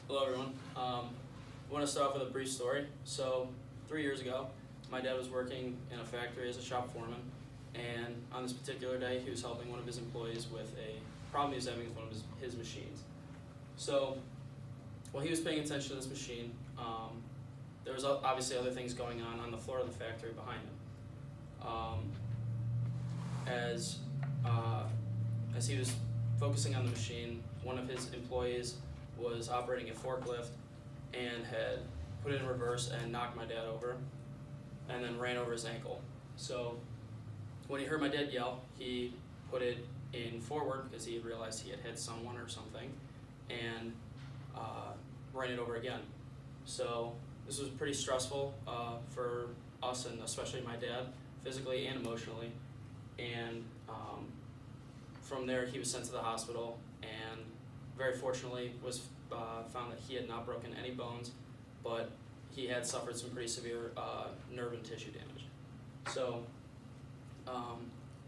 Hello everyone. I want to start off with a brief story. So 3 years ago, my dad was working in a factory as a shop foreman, and on this particular day, he was helping one of his employees with a problem he was having with one of his machines. So while he was paying attention to this machine, there was obviously other things going on the floor of the factory behind him. As he was focusing on the machine, one of his employees was operating a forklift and had put it in reverse and knocked my dad over and then ran over his ankle. So when he heard my dad yell, he put it in forward because he had realized he had hit someone or something, and ran it over again. So this was pretty stressful for us, and especially my dad, physically and emotionally. And from there, he was sent to the hospital, and very fortunately was found that he had not broken any bones, but he had suffered some pretty severe nerve and tissue damage. So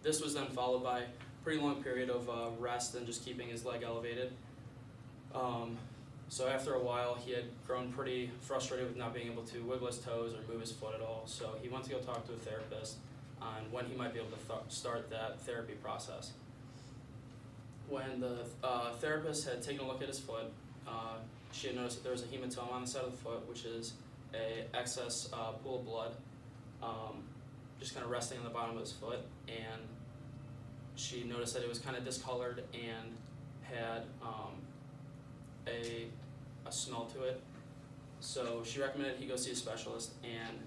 this was then followed by a pretty long period of rest and just keeping his leg elevated. So after a while, he had grown pretty frustrated with not being able to wiggle his toes or move his foot at all. So he went to go talk to a therapist on when he might be able to start that therapy process. When the therapist had taken a look at his foot, she had noticed that there was a hematoma on the side of the foot, which is a excess pool of blood, just kind of resting on the bottom of his foot. And she noticed that it was kind of discolored and had a smell to it. So she recommended he go see a specialist, and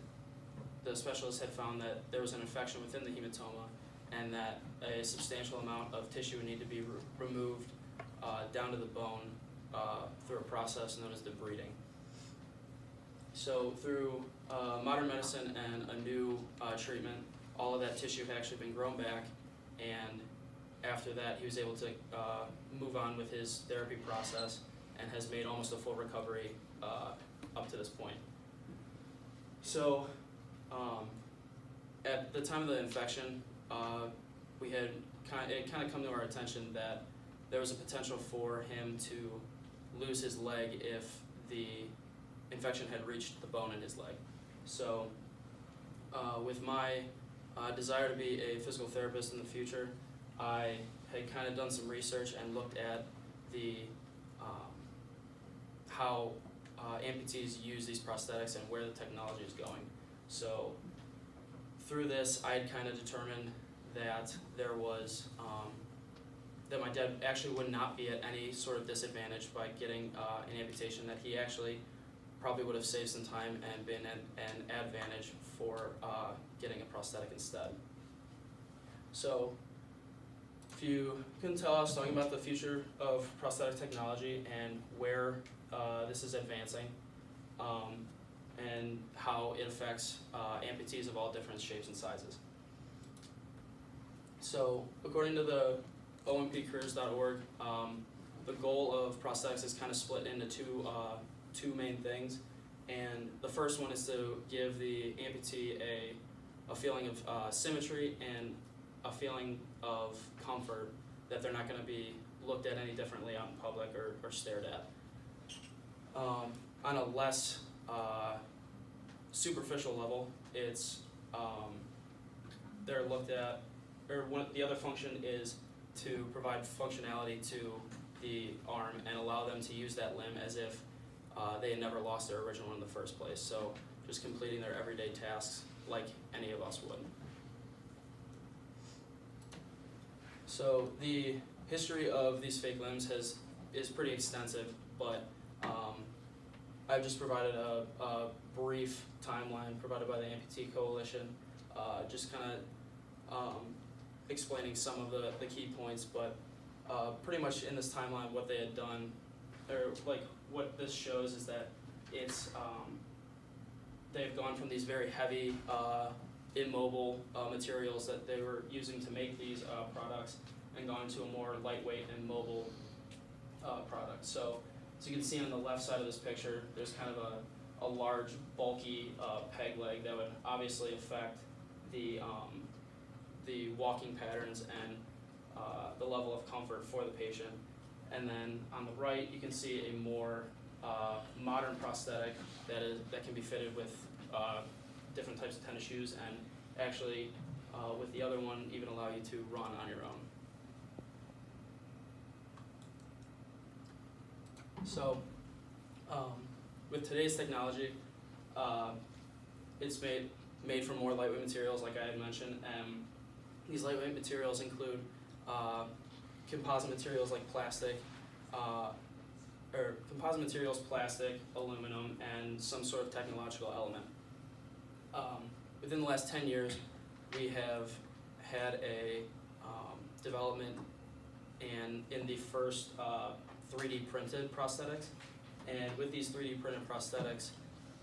the specialist had found that there was an infection within the hematoma and that a substantial amount of tissue would need to be removed down to the bone through a process known as debriding. So through modern medicine and a new treatment, all of that tissue had actually been grown back, and after that he was able to move on with his therapy process and has made almost a full recovery up to this point. So at the time of the infection, we had it kind of come to our attention that there was a potential for him to lose his leg if the infection had reached the bone in his leg. So with my desire to be a physical therapist in the future, I had kind of done some research and looked at the how amputees use these prosthetics and where the technology is going. So through this, I had kind of determined that there was that my dad actually would not be at any sort of disadvantage by getting an amputation, that he actually probably would have saved some time and been an advantage for getting a prosthetic instead. So if you couldn't tell, I was talking about the future of prosthetic technology and where this is advancing, and how it affects amputees of all different shapes and sizes. So according to the ompcareers.org, the goal of prosthetics is kind of split into two main things. And the first one is to give the amputee a feeling of symmetry and a feeling of comfort, that they're not going to be looked at any differently out in public or stared at. On a less superficial level, it's they're looked at, or the other function is to provide functionality to the arm and allow them to use that limb as if they had never lost their original one in the first place. So just completing their everyday tasks like any of us would. So the history of these fake limbs is pretty extensive, but I've just provided a brief timeline provided by the Amputee Coalition, just kind of explaining some of the key points, but pretty much in this timeline what they had done, or like what this shows is that it's they've gone from these very heavy immobile materials that they were using to make these products and gone to a more lightweight and mobile product. So as you can see on the left side of this picture, there's kind of a large bulky peg leg that would obviously affect the walking patterns and the level of comfort for the patient. And then on the right, you can see a more modern prosthetic that can be fitted with different types of tennis shoes, and actually with the other one even allow you to run on your own. So with today's technology, it's made from more lightweight materials, like I had mentioned, and these lightweight materials include composite materials like plastic, plastic, aluminum, and some sort of technological element. Within the last 10 years, we have had a development in the first 3D printed prosthetics, and with these 3D printed prosthetics,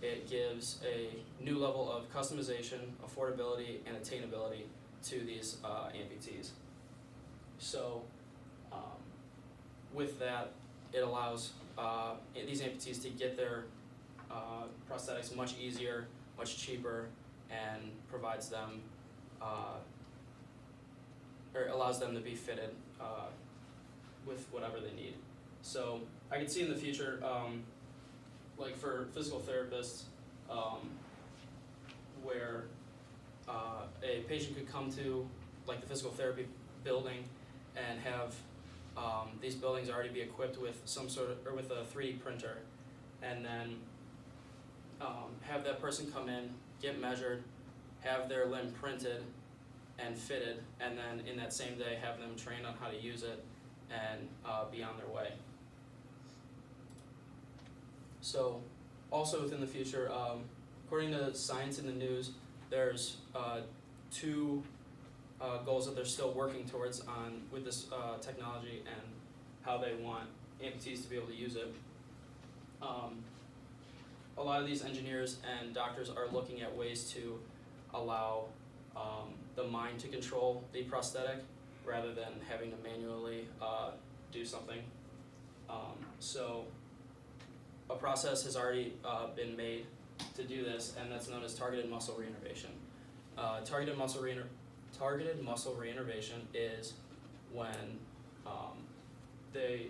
it gives a new level of customization, affordability, and attainability to these amputees. So with that, it allows these amputees to get their prosthetics much easier, much cheaper, and provides them or allows them to be fitted with whatever they need. So I can see in the future, like for physical therapists, where a patient could come to like the physical therapy building and have these buildings already be equipped with some sort of, or with a 3D printer, and then have that person come in, get measured, have their limb printed and fitted, and then in that same day have them trained on how to use it and be on their way. So also within the future, according to Science in the News, there's two goals that they're still working towards with this technology and how they want amputees to be able to use it. A lot of these engineers and doctors are looking at ways to allow the mind to control the prosthetic rather than having to manually do something. So a process has already been made to do this, and that's known as targeted muscle reinnervation. Targeted muscle reinnervation is when the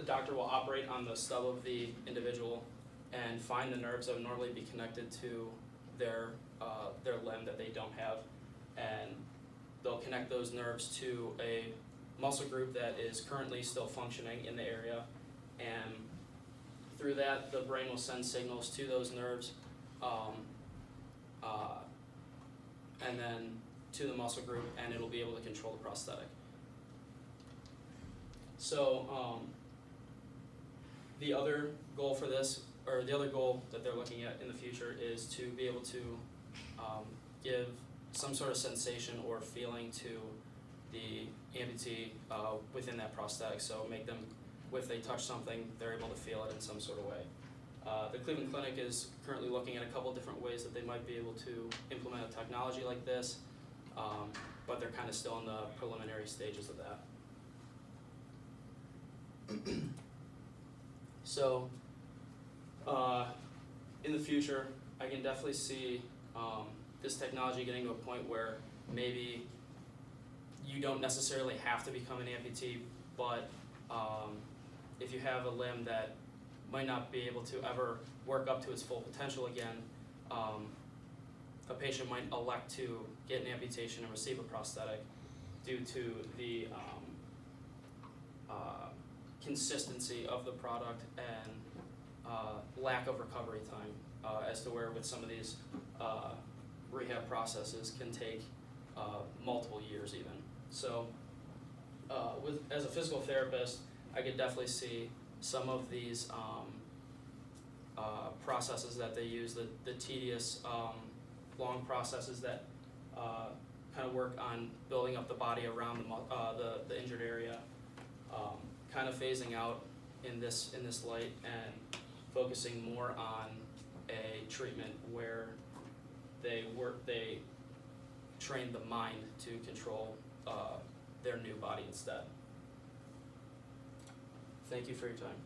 doctor will operate on the stub of the individual and find the nerves that would normally be connected to their limb that they don't have, and they'll connect those nerves to a muscle group that is currently still functioning in the area, and through that the brain will send signals to those nerves and then to the muscle group, and it'll be able to control the prosthetic. So the other goal for this, or the other goal that they're looking at in the future, is to be able to give some sort of sensation or feeling to the amputee within that prosthetic. So make them, if they touch something, they're able to feel it in some sort of way. The Cleveland Clinic is currently looking at a couple different ways that they might be able to implement a technology like this, but they're kind of still in the preliminary stages of that. So in the future, I can definitely see this technology getting to a point where maybe you don't necessarily have to become an amputee, but if you have a limb that might not be able to ever work up to its full potential again, a patient might elect to get an amputation and receive a prosthetic due to the consistency of the product and lack of recovery time, as to where with some of these rehab processes can take multiple years even. So as a physical therapist, I could definitely see some of these processes that they use, the tedious, long processes that kind of work on building up the body around the injured area, kind of phasing out in this light and focusing more on a treatment where they train the mind to control their new body instead. Thank you for your time.